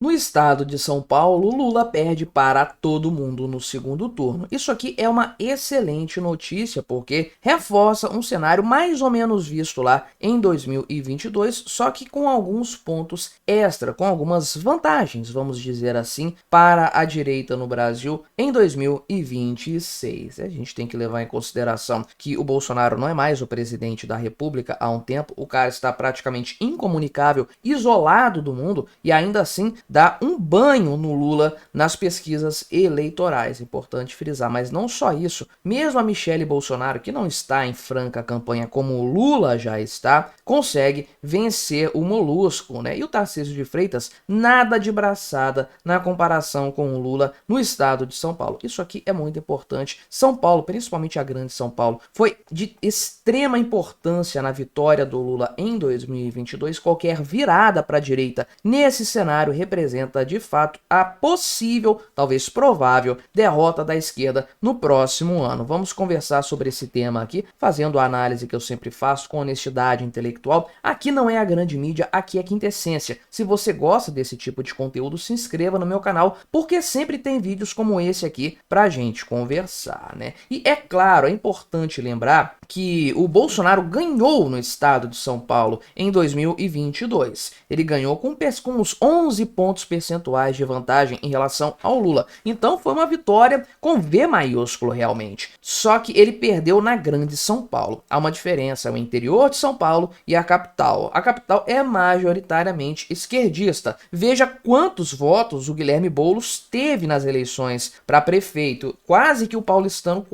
No estado de São Paulo, Lula perde para todo mundo no segundo turno. Isso aqui é uma excelente notícia, porque reforça um cenário mais ou menos visto lá em 2022, só que com alguns pontos extra, com algumas vantagens, vamos dizer assim, para a direita no Brasil em 2026. A gente tem que levar em consideração que o Bolsonaro não é mais o presidente da República há um tempo, o cara está praticamente incomunicável, isolado do mundo e ainda assim dá um banho no Lula nas pesquisas eleitorais. Importante frisar, mas não só isso. Mesmo a Michele Bolsonaro, que não está em franca campanha como o Lula já está, consegue vencer o Molusco, né? E o Tarcísio de Freitas, nada de braçada na comparação com o Lula no estado de São Paulo. Isso aqui é muito importante. São Paulo, principalmente a grande São Paulo, foi de extrema importância na vitória do Lula em 2022. Qualquer virada para a direita nesse cenário representa de fato a possível, talvez provável, derrota da esquerda no próximo ano. Vamos conversar sobre esse tema aqui, fazendo a análise que eu sempre faço com honestidade intelectual. Aqui não é a grande mídia, aqui é quintessência. Se você gosta desse tipo de conteúdo, se inscreva no meu canal, porque sempre tem vídeos como esse aqui pra gente conversar, né? E é claro, é importante lembrar que o Bolsonaro ganhou no estado de São Paulo em 2022. Ele ganhou com uns 11 pontos percentuais de vantagem em relação ao Lula. Então foi uma vitória com V maiúsculo realmente. Só que ele perdeu na grande São Paulo. Há uma diferença, o interior de São Paulo e a capital. A capital é majoritariamente esquerdista. Veja quantos votos o Guilherme Boulos teve nas eleições para prefeito. Quase que o paulistano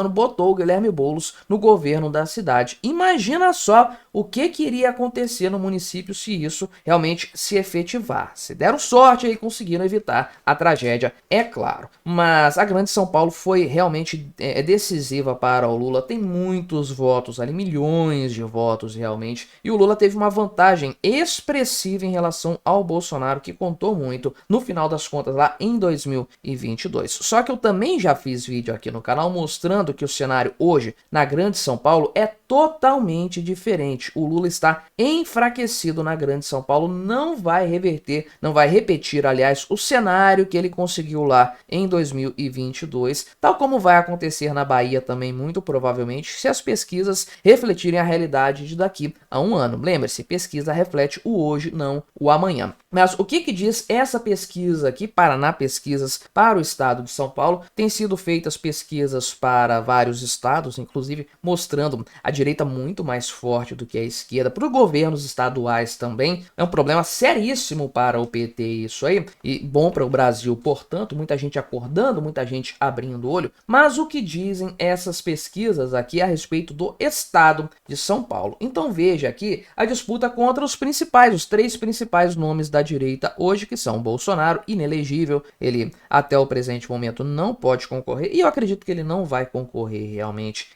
botou o Guilherme Boulos no governo da cidade. Imagina só o que iria acontecer no município se isso realmente se efetivasse. Deram sorte e conseguiram evitar a tragédia, é claro. Mas a grande São Paulo foi realmente decisiva para o Lula. Tem muitos votos ali, milhões de votos realmente. E o Lula teve uma vantagem expressiva em relação ao Bolsonaro, que contou muito no final das contas lá em 2022. Só que eu também já fiz vídeo aqui no canal mostrando que o cenário hoje na grande São Paulo é totalmente diferente. O Lula está enfraquecido na grande São Paulo, não vai repetir, aliás, o cenário que ele conseguiu lá em 2022, tal como vai acontecer na Bahia também, muito provavelmente, se as pesquisas refletirem a realidade de daqui a um ano. Lembre-se, pesquisa reflete o hoje, não o amanhã. Mas o que diz essa pesquisa aqui, Paraná Pesquisas, para o estado de São Paulo? Tem sido feitas pesquisas para vários estados, inclusive mostrando a direita muito mais forte do que a esquerda, para os governos estaduais também. É um problema seríssimo para o PT isso aí, e bom para o Brasil, portanto, muita gente acordando, muita gente abrindo o olho. Mas o que dizem essas pesquisas aqui a respeito do estado de São Paulo? Então veja aqui a disputa contra os três principais nomes da direita hoje, que são Bolsonaro, inelegível, ele até o presente momento não pode concorrer, e eu acredito que ele não vai concorrer realmente.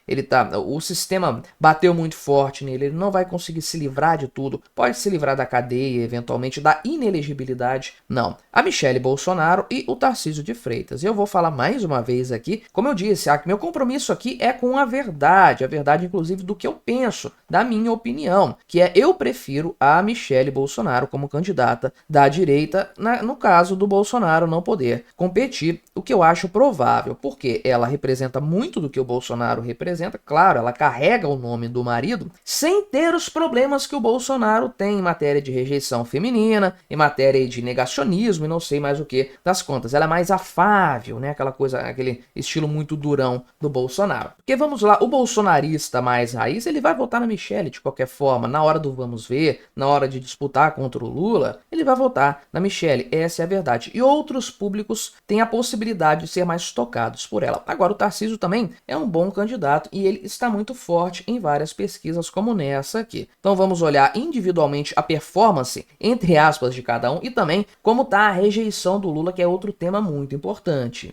O sistema bateu muito forte nele, ele não vai conseguir se livrar de tudo, pode se livrar da cadeia, eventualmente da inelegibilidade, não. A Michele Bolsonaro e o Tarcísio de Freitas. Eu vou falar mais uma vez aqui, como eu disse, meu compromisso aqui é com a verdade inclusive do que eu penso, da minha opinião, que é eu prefiro a Michele Bolsonaro como candidata da direita, no caso do Bolsonaro não poder competir, o que eu acho provável, porque ela representa muito do que o Bolsonaro representa, claro, ela carrega o nome do marido, sem ter os problemas que o Bolsonaro tem em matéria de rejeição feminina, em matéria de negacionismo e não sei mais o que das contas. Ela é mais afável, né? Aquela coisa, aquele estilo muito durão do Bolsonaro. Porque vamos lá, o bolsonarista mais raiz, ele vai votar na Michele de qualquer forma, na hora do vamos ver, na hora de disputar contra o Lula, ele vai votar na Michele, essa é a verdade. E outros públicos têm a possibilidade de ser mais tocados por ela. Agora, o Tarcísio também é um bom candidato e ele está muito forte em várias pesquisas como nessa aqui. Então vamos olhar individualmente a performance, entre aspas, de cada um e também como está a rejeição do Lula, que é outro tema muito importante.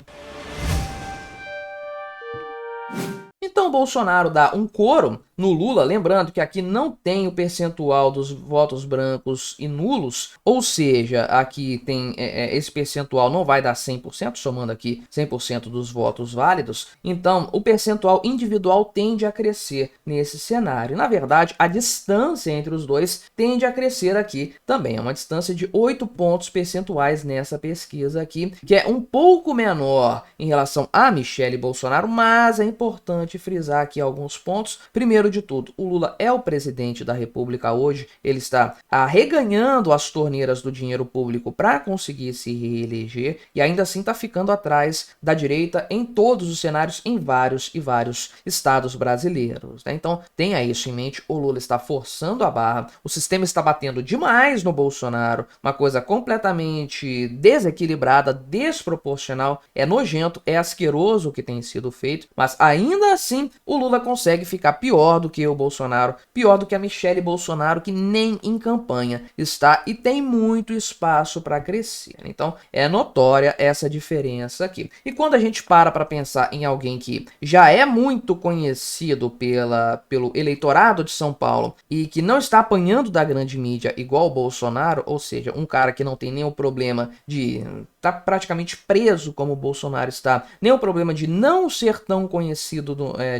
Então Bolsonaro dá um coro no Lula, lembrando que aqui não tem o percentual dos votos brancos e nulos, ou seja, aqui tem esse percentual não vai dar 100%, somando aqui 100% dos votos válidos, então o percentual individual tende a crescer nesse cenário. Na verdade, a distância entre os dois tende a crescer aqui também, é uma distância de 8 pontos percentuais nessa pesquisa aqui, que é um pouco menor em relação a Michele Bolsonaro, mas é importante frisar aqui alguns pontos. Primeiro de tudo, o Lula é o presidente da República hoje, ele está reganhando as torneiras do dinheiro público para conseguir se reeleger e ainda assim está ficando atrás da direita em todos os cenários, em vários e vários estados brasileiros, né? Então tenha isso em mente, o Lula está forçando a barra, o sistema está batendo demais no Bolsonaro, uma coisa completamente desequilibrada, desproporcional, é nojento, é asqueroso o que tem sido feito, mas ainda assim o Lula consegue ficar pior do que o Bolsonaro, pior do que a Michele Bolsonaro, que nem em campanha está e tem muito espaço para crescer. Então é notória essa diferença aqui. E quando a gente para pensar em alguém que já é muito conhecido pelo eleitorado de São Paulo e que não está apanhando da grande mídia igual o Bolsonaro, ou seja, um cara que não tem nenhum problema de tá praticamente preso como o Bolsonaro está, nem o problema de não ser tão conhecido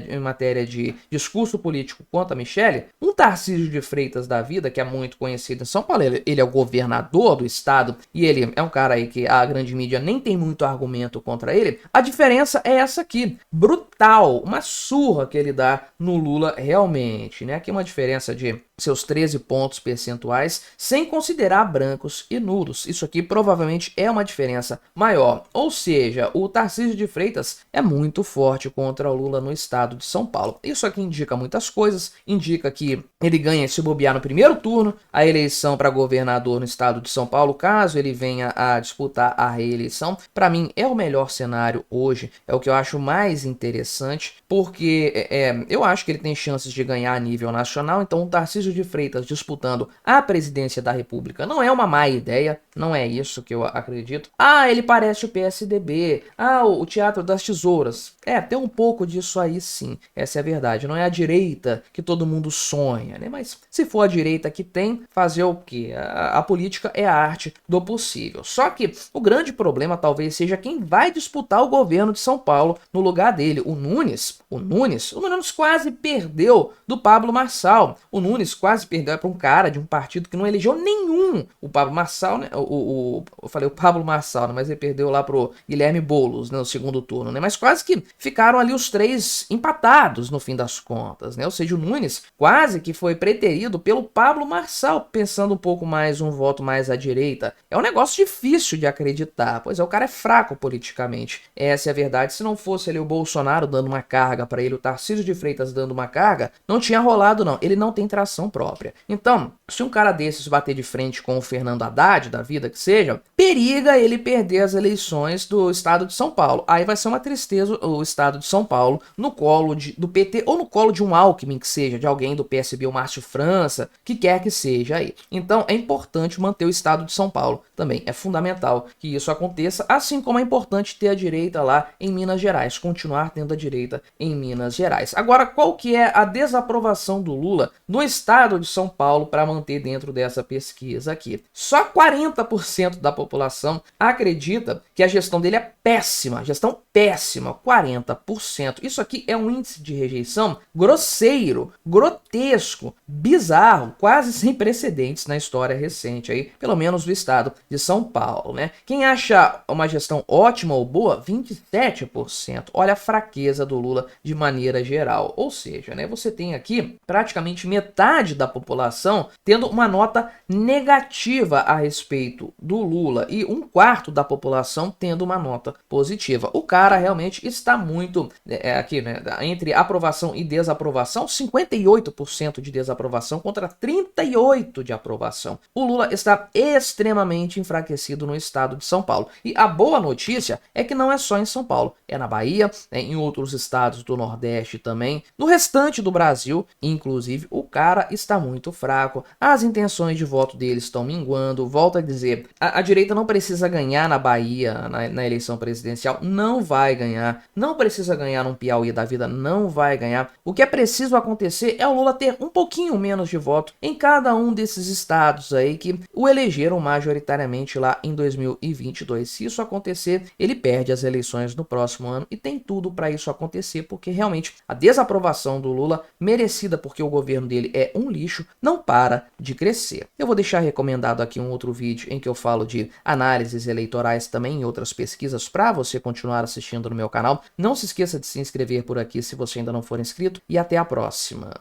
em matéria de discurso político quanto a Michele, um Tarcísio de Freitas da vida, que é muito conhecido em São Paulo, ele é o governador do estado e ele é um cara aí que a grande mídia nem tem muito argumento contra ele, a diferença é essa aqui, brutal, uma surra que ele dá no Lula realmente, né? Aqui uma diferença de seus 13 pontos percentuais, sem considerar brancos e nulos. Isso aqui provavelmente é uma diferença maior. Ou seja, o Tarcísio de Freitas é muito forte contra o Lula no estado de São Paulo. Isso aqui indica muitas coisas. Indica que ele ganha se bobear no primeiro turno a eleição para governador no estado de São Paulo, caso ele venha a disputar a reeleição. Para mim é o melhor cenário hoje, é o que eu acho mais interessante, porque eu acho que ele tem chances de ganhar a nível nacional. Então o Tarcísio de Freitas disputando a presidência da República não é uma má ideia, não é isso que eu acredito. Ele parece o PSDB, o Teatro das Tesouras. Tem um pouco disso aí sim, essa é a verdade. Não é a direita que todo mundo sonha, né? Mas se for a direita que tem, fazer o quê? A política é a arte do possível. Só que o grande problema talvez seja quem vai disputar o governo de São Paulo no lugar dele, o Nunes. O Nunes quase perdeu do Pablo Marçal. O Nunes quase perdeu para um cara de um partido que não elegeu nenhum. O Pablo Marçal, né? Eu falei o Pablo Marçal, né? Mas ele perdeu lá pro Guilherme Boulos, né? No segundo turno, né? Mas quase que ficaram ali os três empatados no fim das contas, né? Ou seja, o Nunes quase que foi preterido pelo Pablo Marçal, pensando um pouco mais, um voto mais à direita. É um negócio difícil de acreditar, pois o cara é fraco politicamente. Essa é a verdade. Se não fosse ali o Bolsonaro dando uma carga para ele, o Tarcísio de Freitas dando uma carga, não tinha rolado não. Ele não tem tração própria. Então, se um cara desses bater de frente com o Fernando Haddad, da vida que seja, periga ele perder as eleições do estado de São Paulo. Aí vai ser uma tristeza o estado de São Paulo no colo do PT ou no colo de um Alckmin que seja, de alguém do PSB, o Márcio França, que quer que seja aí. Então é importante manter o estado de São Paulo também. É fundamental que isso aconteça, assim como é importante ter a direita lá em Minas Gerais, continuar tendo a direita em Minas Gerais. Agora, qual que é a desaprovação do Lula no estado de São Paulo para manter dentro dessa pesquisa aqui? Só 40% da população acredita que a gestão dele é péssima, gestão péssima, 40%. Isso aqui é um índice de rejeição grosseiro, grotesco, bizarro, quase sem precedentes na história recente aí, pelo menos do estado de São Paulo, né? Quem acha uma gestão ótima ou boa, 27%. Olha a fraqueza do Lula de maneira geral. Ou seja, né, você tem aqui praticamente metade da população tendo uma nota negativa a respeito do Lula e um quarto da população tendo uma nota positiva. O cara realmente está muito aqui, né, entre aprovação e desaprovação, 58% de desaprovação contra 38% de aprovação. O Lula está extremamente enfraquecido no estado de São Paulo. E a boa notícia é que não é só em São Paulo, é na Bahia, em outros estados do Nordeste também, no restante do Brasil, inclusive, o cara lá está muito fraco, as intenções de voto deles estão minguando. Volto a dizer, a direita não precisa ganhar na Bahia, na eleição presidencial, não vai ganhar. Não precisa ganhar num Piauí da vida, não vai ganhar. O que é preciso acontecer é o Lula ter um pouquinho menos de voto em cada um desses estados aí que o elegeram majoritariamente lá em 2022. Se isso acontecer, ele perde as eleições no próximo ano e tem tudo para isso acontecer, porque realmente a desaprovação do Lula, merecida porque o governo dele é um lixo, não para de crescer. Eu vou deixar recomendado aqui um outro vídeo em que eu falo de análises eleitorais também e outras pesquisas para você continuar assistindo no meu canal. Não se esqueça de se inscrever por aqui se você ainda não for inscrito e até a próxima.